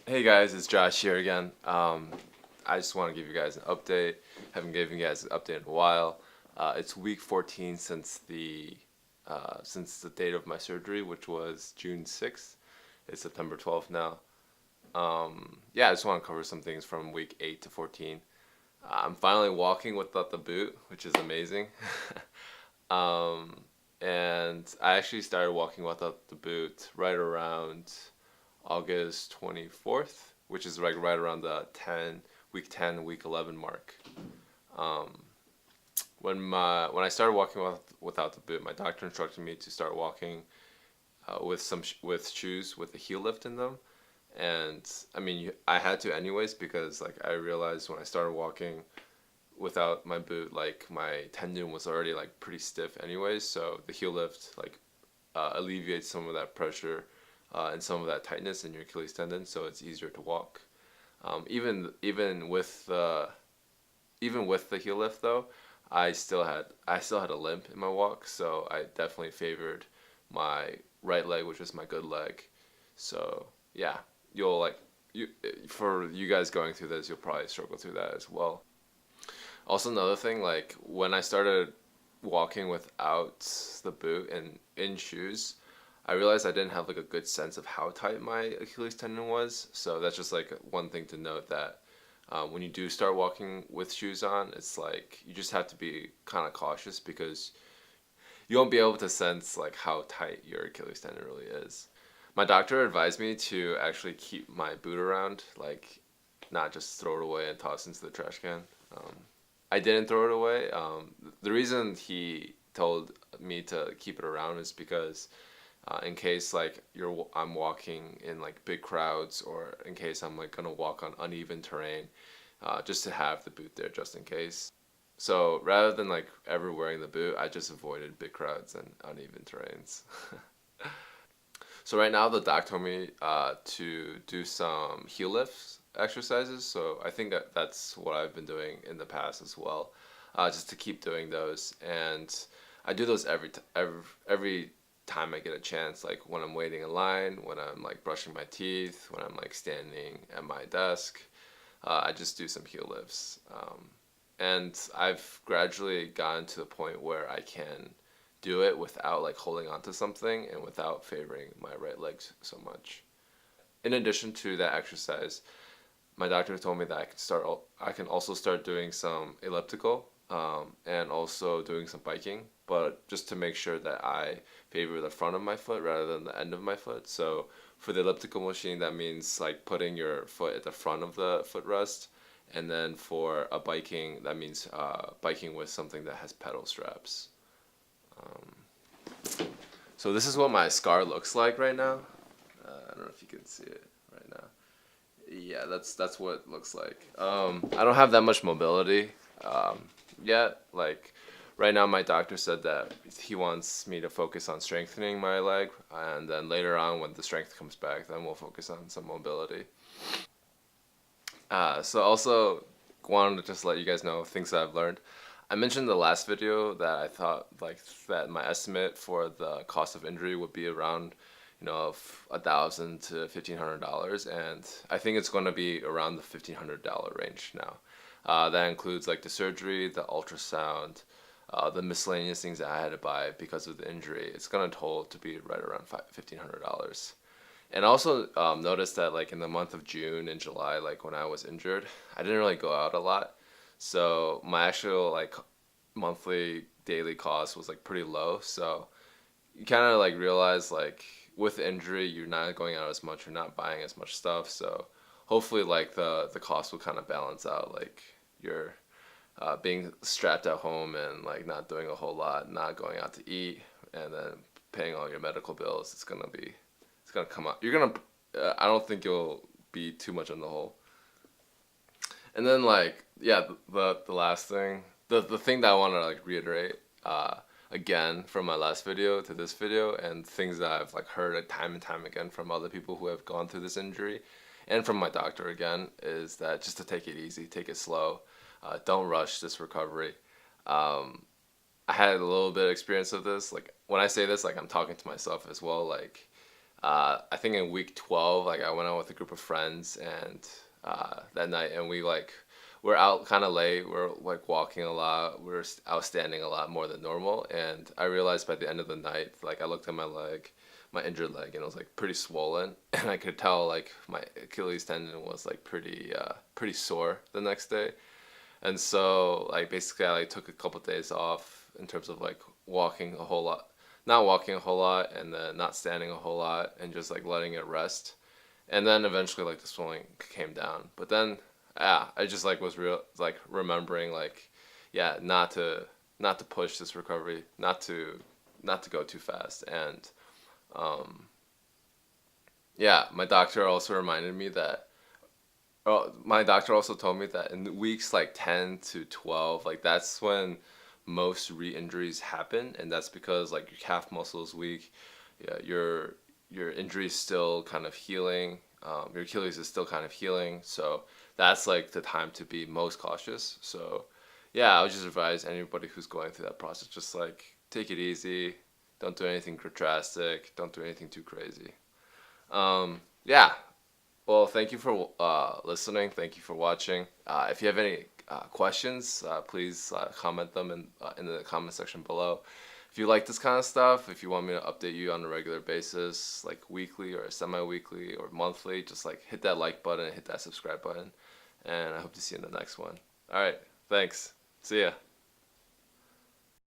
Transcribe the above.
Hey guys, it's Josh here again. I just want to give you guys an update. Haven't given you guys an update in a while. It's week 14 since the date of my surgery, which was June 6th. It's September 12th now. Yeah, I just want to cover some things from week 8 to 14. I'm finally walking without the boot, which is amazing. um, and I actually started walking without the boot right around August 24th, which is like right around the week 10, week 11 mark. Um, when I started walking without the boot, my doctor instructed me to start walking with shoes with a heel lift in them, and I mean I had to anyways because like I realized when I started walking without my boot, like my tendon was already like pretty stiff anyways, so the heel lift like alleviates some of that pressure and some of that tightness in your Achilles tendon, so it's easier to walk. Even with the heel lift though, I still had a limp in my walk, so I definitely favored my right leg, which is my good leg. So yeah, you'll like you for you guys going through this, you'll probably struggle through that as well. Also, another thing, like when I started walking without the boot and in shoes, I realized I didn't have like a good sense of how tight my Achilles tendon was. So that's just like one thing to note that when you do start walking with shoes on, it's like you just have to be kind of cautious because you won't be able to sense like how tight your Achilles tendon really is. My doctor advised me to actually keep my boot around, like not just throw it away and toss it into the trash can. Um, I didn't throw it away. The reason he told me to keep it around is because in case like I'm walking in like big crowds, or in case I'm like gonna walk on uneven terrain, just to have the boot there just in case. So rather than like ever wearing the boot, I just avoided big crowds and uneven terrains. So right now the doc told me to do some heel lifts exercises. So I think that's what I've been doing in the past as well, just to keep doing those. And I do those every time I get a chance, like when I'm waiting in line, when I'm like brushing my teeth, when I'm like standing at my desk. I just do some heel lifts. And I've gradually gotten to the point where I can do it without like holding onto something and without favoring my right leg so much. In addition to that exercise, my doctor told me that I can also start doing some elliptical, and also doing some biking, but just to make sure that I favor the front of my foot rather than the end of my foot. So for the elliptical machine, that means like putting your foot at the front of the footrest, and then for a biking, that means biking with something that has pedal straps. Um, so this is what my scar looks like right now. I don't know if you can see it right now. Yeah, that's what it looks like. I don't have that much mobility yet. Like right now, my doctor said that he wants me to focus on strengthening my leg, and then later on, when the strength comes back, then we'll focus on some mobility. So also wanted to just let you guys know things that I've learned. I mentioned in the last video that I thought like that my estimate for the cost of injury would be around, $1,000 to $1,500, and I think it's going to be around the $1,500 range now. That includes like the surgery, the ultrasound, the miscellaneous things that I had to buy because of the injury. It's going to total to be right around $1,500. And I also noticed that like in the month of June and July, like when I was injured, I didn't really go out a lot. So my actual like monthly daily cost was like pretty low. So you kind of like realize like with injury, you're not going out as much, you're not buying as much stuff. So hopefully like the cost will kind of balance out. Like you're being strapped at home and like not doing a whole lot, not going out to eat, and then paying all your medical bills. It's gonna come out. You're gonna. I don't think you'll be too much in the hole. And then like yeah, the last thing, the thing that I want to like reiterate, again from my last video to this video, and things that I've like heard time and time again from other people who have gone through this injury, and from my doctor again, is that just to take it easy, take it slow, don't rush this recovery. Um, I had a little bit of experience of this. Like when I say this, like I'm talking to myself as well. Like I think in week 12, like I went out with a group of friends and that night, and we're out kind of late. We're like walking a lot. We're out standing a lot more than normal, and I realized by the end of the night, like I looked at my leg, my injured leg, and it was like pretty swollen, and I could tell like my Achilles tendon was like pretty sore the next day. And so like basically I like took a couple days off in terms of like walking a whole lot, not walking a whole lot, and then not standing a whole lot, and just like letting it rest. And then eventually like the swelling came down. But then yeah, I just like was real like remembering like yeah, not to push this recovery, not to go too fast. And um yeah, my doctor also reminded me that my doctor also told me that in weeks like 10 to 12, like that's when most re-injuries happen, and that's because like your calf muscle is weak, yeah, your injury is still kind of healing, your Achilles is still kind of healing, so that's like the time to be most cautious. So yeah, I would just advise anybody who's going through that process, just like take it easy, don't do anything drastic, don't do anything too crazy. Yeah, well, thank you for listening. Thank you for watching. If you have any questions, please comment them in the comment section below. If you like this kind of stuff, if you want me to update you on a regular basis, like weekly or semi-weekly or monthly, just like hit that like button, hit that subscribe button, and I hope to see you in the next one. All right, thanks. See ya.